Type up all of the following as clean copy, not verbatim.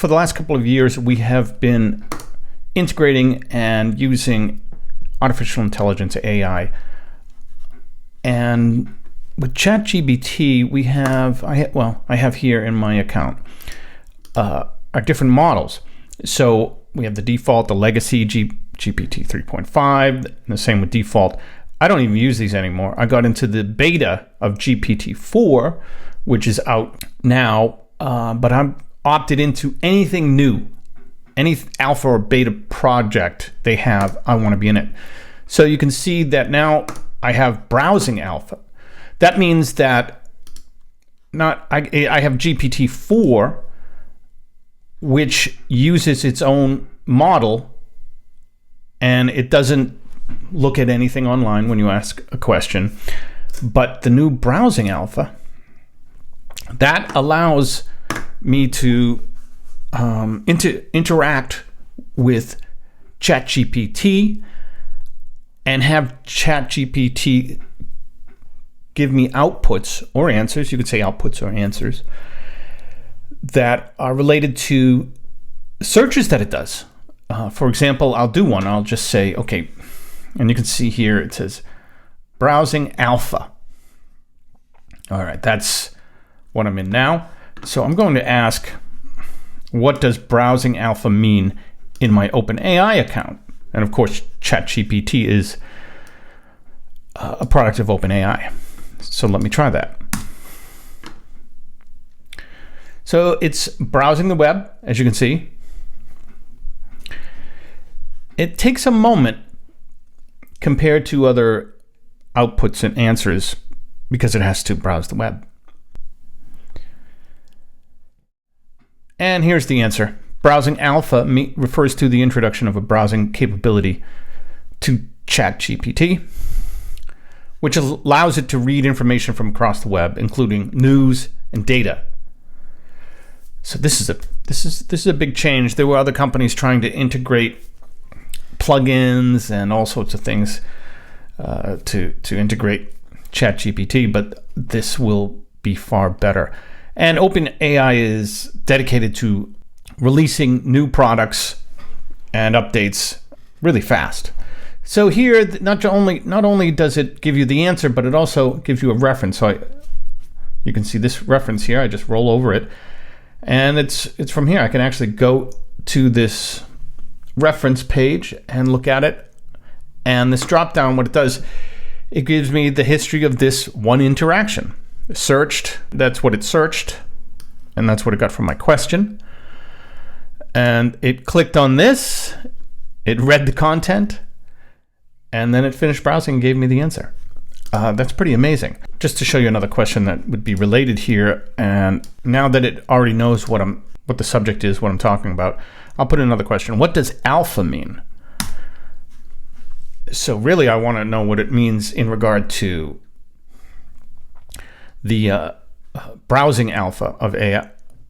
for the last couple of years, we have been integrating and using artificial intelligence, AI. And with ChatGPT, I have here in my account are different models. So we have the default, the legacy GPT 3.5, and the same with default. I don't even use these anymore. I got into the beta of GPT-4, which is out now, but I'm opted into anything new. Any alpha or beta project they have, I want to be in it. So you can see that now I have browsing alpha. That means that I have GPT-4, which uses its own model, and it doesn't look at anything online when you ask a question. But the new browsing alpha, that allows me to interact with ChatGPT and have ChatGPT give me outputs or answers. You could say outputs or answers that are related to searches that it does. For example, I'll do one. I'll just say, okay, and you can see here it says browsing alpha. All right, that's what I'm in now. So I'm going to ask, what does browsing alpha mean in my OpenAI account? And of course, ChatGPT is a product of OpenAI. So let me try that. So it's browsing the web, as you can see. It takes a moment compared to other outputs and answers because it has to browse the web. And here's the answer. Browsing alpha refers to the introduction of a browsing capability to ChatGPT, which allows it to read information from across the web, including news and data. So this is a big change. There were other companies trying to integrate plugins and all sorts of things to integrate ChatGPT, but this will be far better. And OpenAI is dedicated to releasing new products and updates really fast. So here, not only does it give you the answer, but it also gives you a reference. So you can see this reference here. I just roll over it, and it's from here. I can actually go to this reference page and look at it. And this drop down, what it does, it gives me the history of this one interaction. Searched, that's what it searched, and that's what it got from my question. And it clicked on this, it read the content, and then it finished browsing and gave me the answer. That's pretty amazing. Just to show you another question that would be related here, and now that it already knows what the subject is, what I'm talking about, I'll put in another question. What does alpha mean? So really, I want to know what it means in regard to the browsing alpha of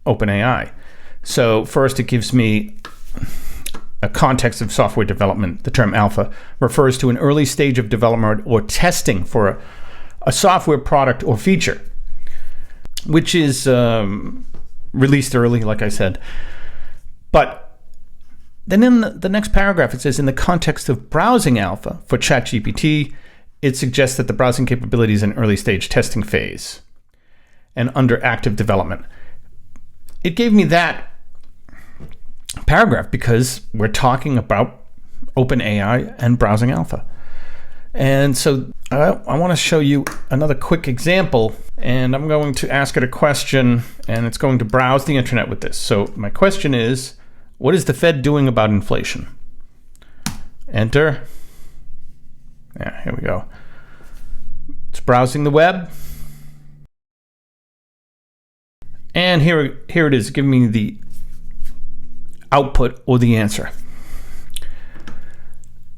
OpenAI. So first, it gives me a context of software development. The term alpha refers to an early stage of development or testing for a software product or feature, which is released early, like I said. But then in the next paragraph, it says, in the context of browsing alpha for ChatGPT, it suggests that the browsing capability is in early stage testing phase and under active development. It gave me that paragraph because we're talking about OpenAI and browsing alpha. And so I want to show you another quick example, and I'm going to ask it a question, and it's going to browse the internet with this. So my question is, what is the Fed doing about inflation? Enter. Yeah, here we go. It's browsing the web. And here it is, giving me the output or the answer.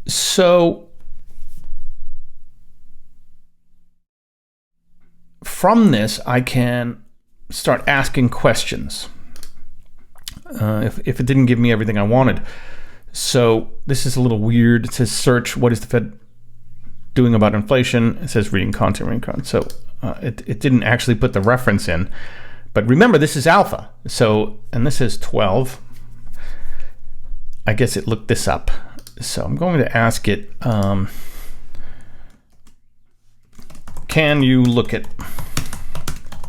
So from this, I can start asking questions if it didn't give me everything I wanted. So this is a little weird. It says search, what is the Fed doing about inflation? It says reading content. So it didn't actually put the reference in. But remember, this is alpha. So, and this is 12. I guess it looked this up. So I'm going to ask it, can you look at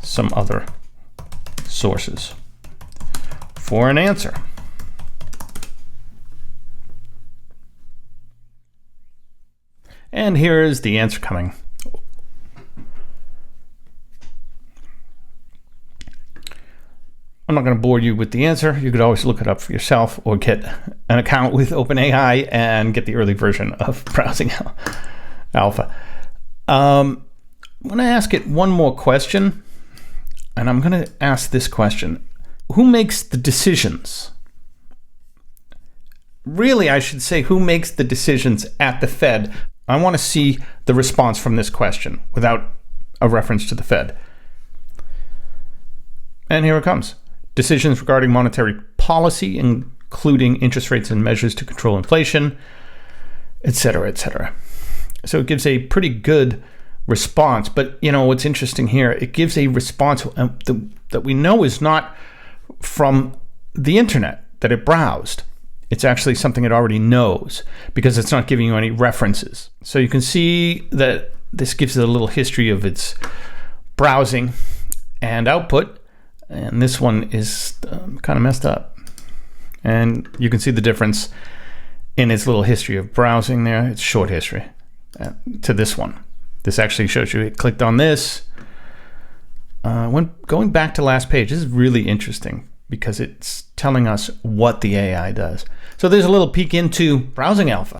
some other sources for an answer? And here is the answer coming. I'm not going to bore you with the answer. You could always look it up for yourself or get an account with OpenAI and get the early version of Browsing Alpha. I'm going to ask it one more question, and I'm going to ask this question. Who makes the decisions? Really, I should say, who makes the decisions at the Fed? I want to see the response from this question without a reference to the Fed. And here it comes. Decisions regarding monetary policy, including interest rates and measures to control inflation, etc., etc. So it gives a pretty good response. But you know what's interesting here? It gives a response that we know is not from the internet that it browsed. It's actually something it already knows because it's not giving you any references. So you can see that this gives it a little history of its browsing and output. And this one is kind of messed up. And you can see the difference in its little history of browsing there. It's short history to this one. This actually shows you it clicked on this. When going back to last page, this is really interesting because it's telling us what the AI does. So there's a little peek into Browsing Alpha.